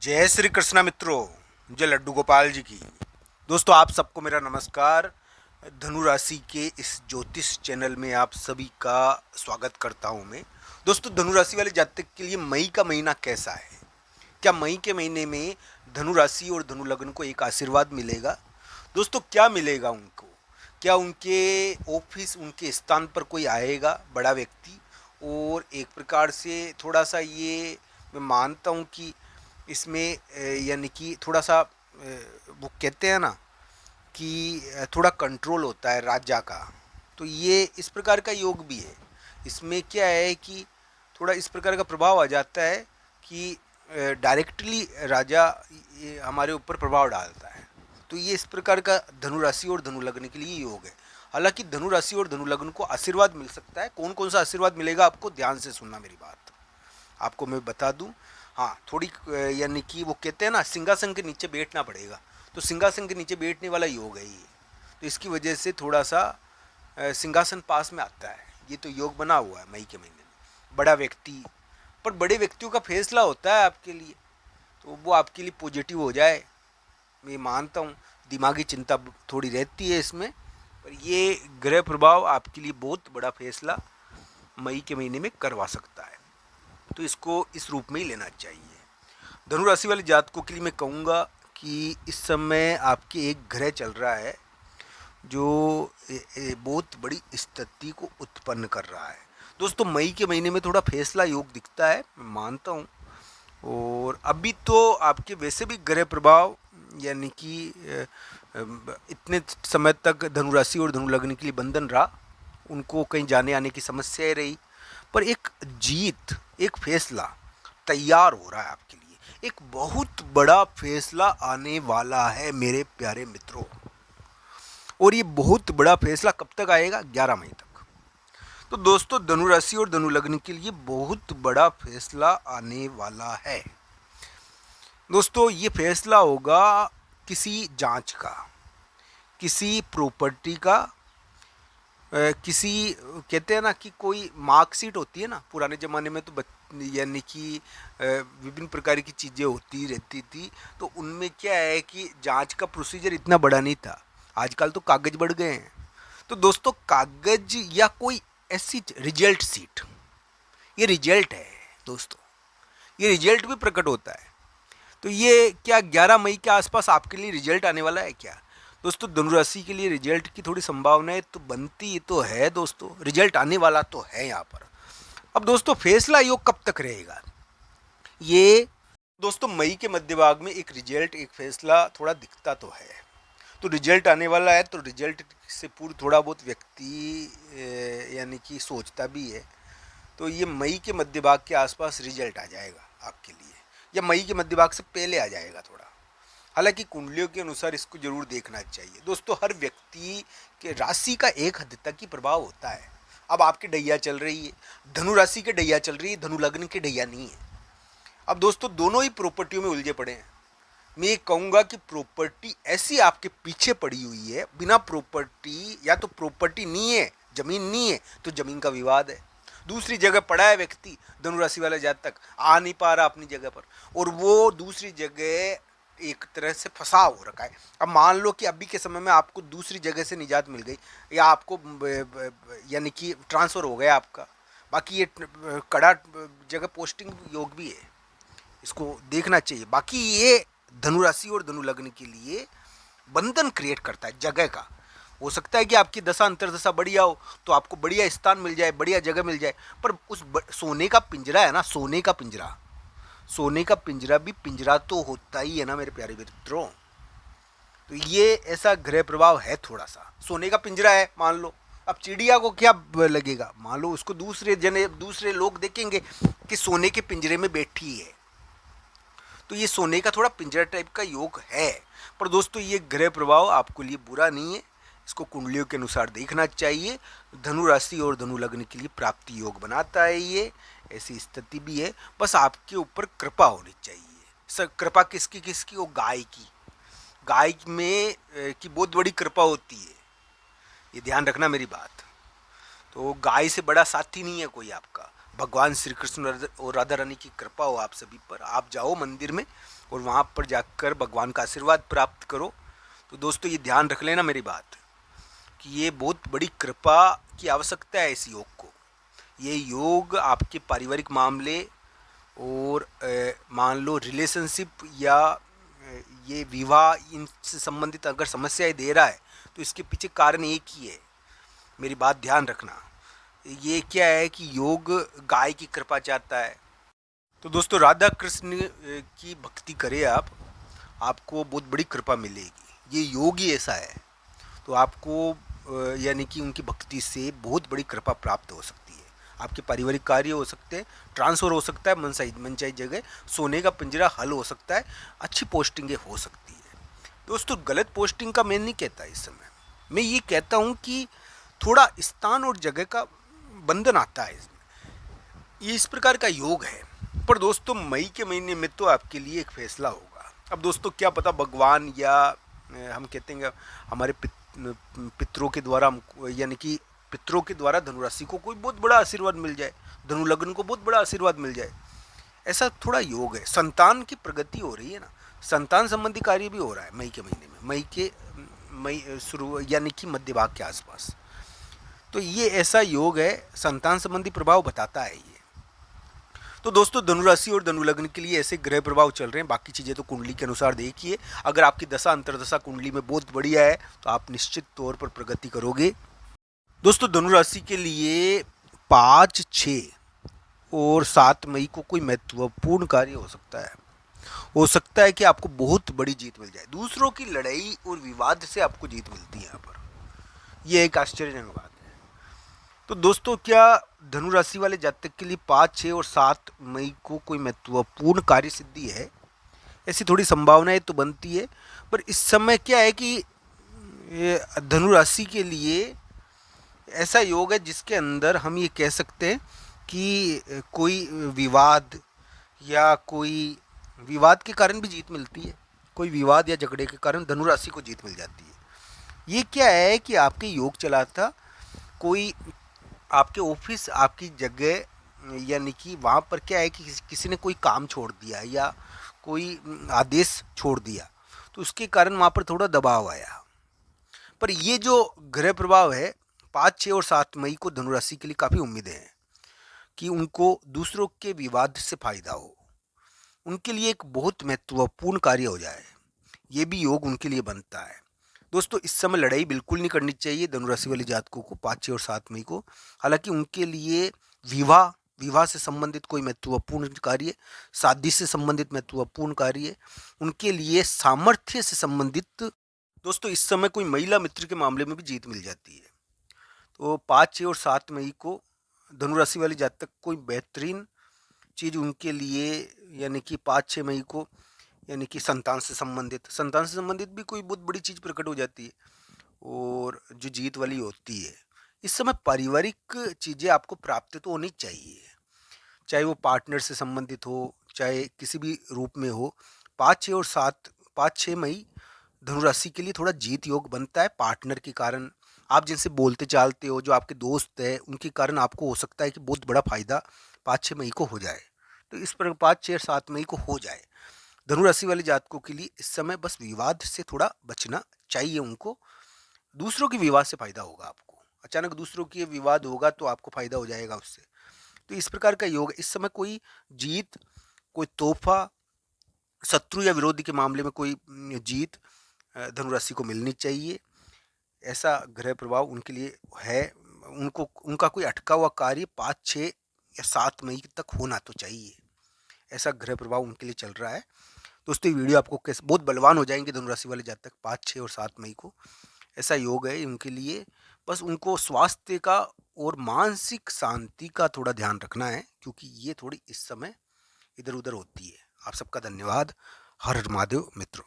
जय श्री कृष्णा मित्रों, जय लड्डू गोपाल जी की। दोस्तों आप सबको मेरा नमस्कार। धनु राशि के इस ज्योतिष चैनल में आप सभी का स्वागत करता हूं मैं। दोस्तों धनु राशि वाले जातक के लिए मई का महीना कैसा है? क्या मई के महीने में धनु राशि और धनु लग्न को एक आशीर्वाद मिलेगा? दोस्तों क्या मिलेगा उनको? क्या उनके ऑफिस, उनके स्थान पर कोई आएगा बड़ा व्यक्ति? और एक प्रकार से थोड़ा सा ये मैं मानता हूँ कि इसमें यानी कि थोड़ा सा वो कहते हैं ना कि थोड़ा कंट्रोल होता है राजा का। तो ये इस प्रकार का योग भी है। इसमें क्या है कि थोड़ा इस प्रकार का प्रभाव आ जाता है कि डायरेक्टली राजा ये हमारे ऊपर प्रभाव डालता है। तो ये इस प्रकार का धनु राशि और धनु लग्न के लिए योग है। हालांकि धनु राशि और धनु लग्न को आशीर्वाद मिल सकता है। कौन कौन सा आशीर्वाद मिलेगा आपको, ध्यान से सुनना मेरी बात, आपको मैं बता दूं। हाँ, थोड़ी यानी कि वो कहते हैं ना सिंहासन के नीचे बैठना पड़ेगा। तो सिंहासन के नीचे बैठने वाला योग है ये। तो इसकी वजह से थोड़ा सा सिंहासन पास में आता है। ये तो योग बना हुआ है मई के महीने में। बड़ा व्यक्ति, पर बड़े व्यक्तियों का फैसला होता है आपके लिए, तो वो आपके लिए पॉजिटिव हो जाए मैं मानता हूँ। दिमागी चिंता थोड़ी रहती है इसमें, पर ये ग्रह प्रभाव आपके लिए बहुत बड़ा फैसला मई के महीने में करवा सकता है। तो इसको इस रूप में ही लेना चाहिए। धनु राशि वाले जातकों के लिए मैं कहूँगा कि इस समय आपके एक ग्रह चल रहा है जो बहुत बड़ी स्थिति को उत्पन्न कर रहा है। दोस्तों मई के महीने में थोड़ा फैसला योग दिखता है, मैं मानता हूँ। और अभी तो आपके वैसे भी ग्रह प्रभाव यानी कि इतने समय तक धनु राशि और धनु लग्न के लिए बंधन रहा, उनको कहीं जाने आने की समस्याएं रही। पर एक जीत, एक फैसला तैयार हो रहा है आपके लिए। एक बहुत बड़ा फैसला आने वाला है मेरे प्यारे मित्रों। और ये बहुत बड़ा फैसला कब तक आएगा? 11 मई तक। तो दोस्तों धनु राशि और धनु लग्न के लिए बहुत बड़ा फैसला आने वाला है। दोस्तों ये फैसला होगा किसी जांच का, किसी प्रॉपर्टी का, किसी कहते हैं ना कि कोई मार्कशीट होती है ना, पुराने ज़माने में तो यानी कि विभिन्न प्रकार की चीज़ें होती रहती थी। तो उनमें क्या है कि जांच का प्रोसीजर इतना बड़ा नहीं था। आजकल तो कागज़ बढ़ गए हैं। तो दोस्तों कागज़ या कोई ऐसी रिजल्ट सीट, ये रिजल्ट है दोस्तों, ये रिजल्ट भी प्रकट होता है। तो ये क्या 11 मई के आसपास आपके लिए रिजल्ट आने वाला है क्या? दोस्तों धनु राशि के लिए रिजल्ट की थोड़ी संभावनाएं तो बनती तो है दोस्तों, रिजल्ट आने वाला तो है यहाँ पर। अब दोस्तों फैसला योग कब तक रहेगा ये? दोस्तों मई के मध्य भाग में एक रिजल्ट, एक फैसला थोड़ा दिखता तो है। तो रिजल्ट आने वाला है, तो रिजल्ट से पूर्व थोड़ा बहुत व्यक्ति यानी कि सोचता भी है। तो ये मई के मध्य भाग के आसपास रिजल्ट आ जाएगा आपके लिए, या मई के मध्य भाग से पहले आ जाएगा थोड़ा। हालांकि कुंडलियों के अनुसार इसको जरूर देखना चाहिए। दोस्तों हर व्यक्ति के राशि का एक हद तक ही प्रभाव होता है। अब आपकी डैया चल रही है, धनु राशि की डैया चल रही है, धनु लग्न की डैया नहीं है। अब दोस्तों दोनों ही प्रॉपर्टियों में उलझे पड़े हैं। मैं ये कहूँगा कि प्रॉपर्टी ऐसी आपके पीछे पड़ी हुई है, बिना प्रॉपर्टी, या तो प्रॉपर्टी नहीं है, जमीन नहीं है, तो जमीन का विवाद है। दूसरी जगह पड़ा है व्यक्ति, धनु राशि वाला जातक आ नहीं पा रहा अपनी जगह पर, और वो दूसरी जगह एक तरह से फंसा हो रखा है। अब मान लो कि अभी के समय में आपको दूसरी जगह से निजात मिल गई, या आपको यानी कि ट्रांसफ़र हो गया आपका, बाकी ये कड़ा जगह पोस्टिंग योग भी है, इसको देखना चाहिए। बाकी ये धनु राशि और धनु लग्न के लिए बंधन क्रिएट करता है जगह का। हो सकता है कि आपकी दशा अंतरदशा बढ़िया हो, तो आपको बढ़िया स्थान मिल जाए, बढ़िया जगह मिल जाए, पर उस सोने का पिंजरा है ना, सोने का पिंजरा, सोने का पिंजरा भी पिंजरा तो होता ही है ना मेरे प्यारे मित्रों। तो ये ऐसा ग्रह प्रभाव है थोड़ा सा। सोने का पिंजरा है मान लो, अब चिड़िया को क्या लगेगा? मान लो उसको दूसरे लोग देखेंगे कि सोने के पिंजरे में बैठी है। तो ये सोने का थोड़ा पिंजरा टाइप का योग है। पर दोस्तों ये ग्रह प्रभाव आपके लिए बुरा नहीं है, इसको कुंडलियों के अनुसार देखना चाहिए। धनु राशि और धनु लग्न के लिए प्राप्ति योग बनाता है ये, ऐसी स्थिति भी है। बस आपके ऊपर कृपा होनी चाहिए। सर कृपा किसकी किसकी? वो गाय की। गाय में की बहुत बड़ी कृपा होती है, ये ध्यान रखना मेरी बात। तो गाय से बड़ा साथी नहीं है कोई आपका। भगवान श्री कृष्ण और राधा रानी की कृपा हो आप सभी पर। आप जाओ मंदिर में और वहाँ पर जाकर भगवान का आशीर्वाद प्राप्त करो। तो दोस्तों ये ध्यान रख लेना मेरी बात कि ये बहुत बड़ी कृपा की आवश्यकता है इस योग को। ये योग आपके पारिवारिक मामले और मान लो रिलेशनशिप या ये विवाह इनसे संबंधित अगर समस्याएं दे रहा है तो इसके पीछे कारण एक ही है। मेरी बात ध्यान रखना। ये क्या है कि योग गाय की कृपा चाहता है। तो दोस्तों राधा कृष्ण की भक्ति करें आप, आपको बहुत बड़ी कृपा मिलेगी। ये योग ही ऐसा है। तो आपको यानी कि उनकी भक्ति से बहुत बड़ी कृपा प्राप्त हो सकती है। आपके पारिवारिक कार्य हो सकते हैं, ट्रांसफ़र हो सकता है मनचाही जगह, सोने का पिंजरा हल हो सकता है, अच्छी पोस्टिंगें हो सकती है। दोस्तों गलत पोस्टिंग का मैं नहीं कहता इस समय, मैं ये कहता हूँ कि थोड़ा स्थान और जगह का बंधन आता है इसमें। ये इस प्रकार का योग है। पर दोस्तों मई के महीने में तो आपके लिए एक फैसला होगा। अब दोस्तों क्या पता भगवान या हम कहते हैं हमारे पितरों के द्वारा हमको यानी कि पितरों के द्वारा धनुराशि को कोई बहुत बड़ा आशीर्वाद मिल जाए, धनु लग्न को बहुत बड़ा आशीर्वाद मिल जाए। ऐसा थोड़ा योग है। संतान की प्रगति हो रही है ना, संतान संबंधी कार्य भी हो रहा है मई के महीने में, मई शुरू यानी कि मध्य भाग के आसपास। तो ये ऐसा योग है, संतान संबंधी प्रभाव बताता है ये। तो दोस्तों धनुराशि और धनु लग्न के लिए ऐसे ग्रह प्रभाव चल रहे हैं। बाकी चीज़ें तो कुंडली के अनुसार देखिए। अगर आपकी दशा अंतरदशा कुंडली में बहुत बढ़िया है तो आप निश्चित तौर पर प्रगति करोगे। दोस्तों धनुराशि के लिए 5, 6 और 7 मई को कोई महत्वपूर्ण कार्य हो सकता है कि आपको बहुत बड़ी जीत मिल जाए। दूसरों की लड़ाई और विवाद से आपको जीत मिलती है यहाँ पर। यह एक आश्चर्यजनक बात है। तो दोस्तों क्या धनु राशि वाले जातक के लिए 5, 6 और 7 मई को कोई महत्वपूर्ण कार्य सिद्धि है? ऐसी थोड़ी संभावनाएं तो बनती है। पर इस समय क्या है कि धनु राशि के लिए ऐसा योग है जिसके अंदर हम ये कह सकते हैं कि कोई विवाद या कोई विवाद के कारण भी जीत मिलती है। कोई विवाद या झगड़े के कारण धनु राशि को जीत मिल जाती है। ये क्या है कि आपके योग चला था, कोई आपके ऑफिस आपकी जगह यानी कि वहाँ पर क्या है कि किसी ने कोई काम छोड़ दिया या कोई आदेश छोड़ दिया, तो उसके कारण वहाँ पर थोड़ा दबाव आया। पर ये जो ग्रह प्रभाव है 5, 6 और 7 मई को धनुराशि के लिए काफ़ी उम्मीदें हैं कि उनको दूसरों के विवाद से फायदा हो, उनके लिए एक बहुत महत्वपूर्ण कार्य हो जाए। ये भी योग उनके लिए बनता है। दोस्तों इस समय लड़ाई बिल्कुल नहीं करनी चाहिए धनुराशि वाले जातकों को 5, 6 और 7 मई को। हालांकि उनके लिए विवाह विवाह से संबंधित कोई महत्वपूर्ण कार्य, शादी से संबंधित महत्वपूर्ण कार्य, उनके लिए सामर्थ्य से संबंधित दोस्तों इस समय कोई महिला मित्र के मामले में भी जीत मिल जाती है। तो 5, 6 और 7 मई को धनुराशि वाले जातक कोई बेहतरीन चीज़ उनके लिए यानी कि 5, 6 मई को यानी कि संतान से संबंधित भी कोई बहुत बड़ी चीज़ प्रकट हो जाती है और जो जीत वाली होती है। इस समय पारिवारिक चीज़ें आपको प्राप्त तो होनी चाहिए, चाहे वो पार्टनर से संबंधित हो, चाहे किसी भी रूप में हो। 5, 6 मई धनुराशि के लिए थोड़ा जीत योग बनता है। पार्टनर के कारण, आप जिनसे बोलते चालते हो, जो आपके दोस्त है, उनके कारण आपको हो सकता है कि बहुत बड़ा फायदा 5, 6 मई को हो जाए। तो इस पर 5, 6, 7 मई को हो जाए। धनुराशि वाले जातकों के लिए इस समय बस विवाद से थोड़ा बचना चाहिए उनको। दूसरों के विवाद से फायदा होगा आपको, अचानक दूसरों की विवाद होगा तो आपको फायदा हो जाएगा उससे। तो इस प्रकार का योग इस समय कोई जीत, कोई तोहफा, शत्रु या विरोधी के मामले में कोई जीत धनुराशि को मिलनी चाहिए। ऐसा ग्रह प्रभाव उनके लिए है। उनको उनका कोई अटका हुआ कार्य 5, 6 या 7 मई तक होना तो चाहिए। ऐसा ग्रह प्रभाव उनके लिए चल रहा है। दोस्तों ये वीडियो आपको कैसे बहुत बलवान हो जाएंगे धनुराशि वाले जातक 5, 6 और 7 मई को। ऐसा योग है उनके लिए। बस उनको स्वास्थ्य का और मानसिक शांति का थोड़ा ध्यान रखना है क्योंकि ये थोड़ी इस समय इधर उधर होती है। आप सबका धन्यवाद। हर हर महादेव मित्रों।